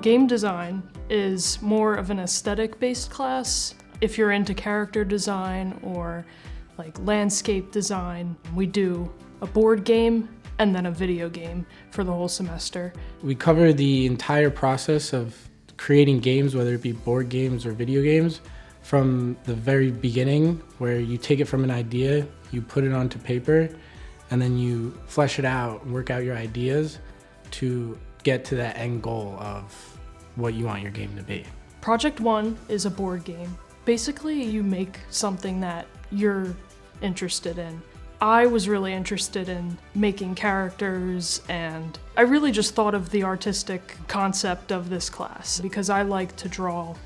Game design is more of an aesthetic-based class. If you're into character design or like landscape design, we do a board game and then a video game for the whole semester. We cover the entire process of creating games, whether it be board games or video games, from the very beginning, where you take it from an idea, you put it onto paper, and then you flesh it out, work out your ideas to get to that end goal of what you want your game to be. Project 1 is a board game. Basically, you make something that you're interested in. I was really interested in making characters, and I really just thought of the artistic concept of this class because I like to draw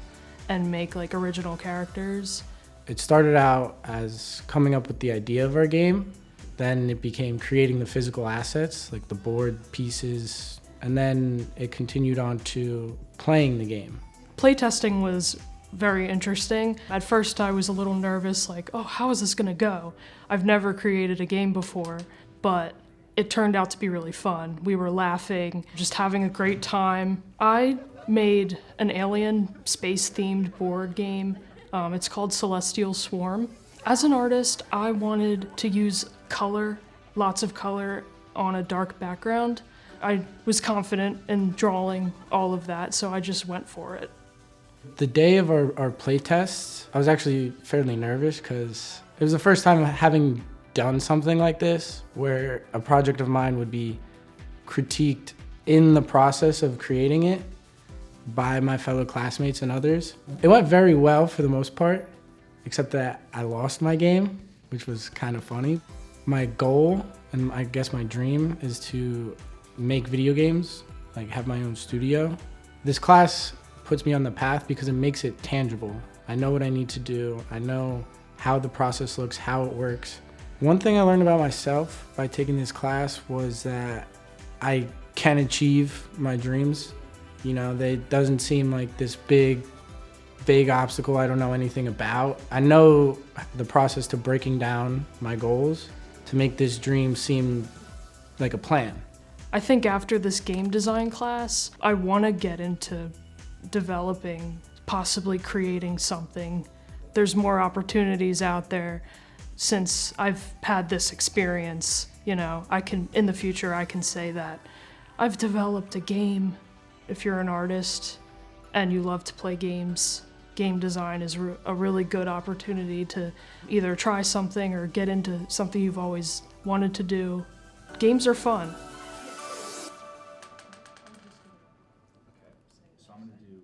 and make like original characters. It started out as coming up with the idea of our game, then it became creating the physical assets like the board pieces, and then it continued on to playing the game. Playtesting was very interesting. At first I was a little nervous, like, oh, how is this gonna go? I've never created a game before, but it turned out to be really fun. We were laughing, just having a great time. I made an alien space-themed board game. It's called Celestial Swarm. As an artist, I wanted to use color, lots of color on a dark background. I was confident in drawing all of that, so I just went for it. The day of our play tests, I was actually fairly nervous because it was the first time having done something like this where a project of mine would be critiqued in the process of creating it by my fellow classmates and others. It went very well for the most part, except that I lost my game, which was kind of funny. My goal, and I guess my dream, is to make video games, like have my own studio. This class puts me on the path because it makes it tangible. I know what I need to do. I know how the process looks, how it works. One thing I learned about myself by taking this class was that I can achieve my dreams. You know, they doesn't seem like this big obstacle I don't know anything about. I know the process to breaking down my goals to make this dream seem like a plan. I think after this game design class, I want to get into developing, possibly creating something. There's more opportunities out there since I've had this experience. You know, in the future, I can say that I've developed a game. If you're an artist and you love to play games, game design is a really good opportunity to either try something or get into something you've always wanted to do. Games are fun. So I'm going to do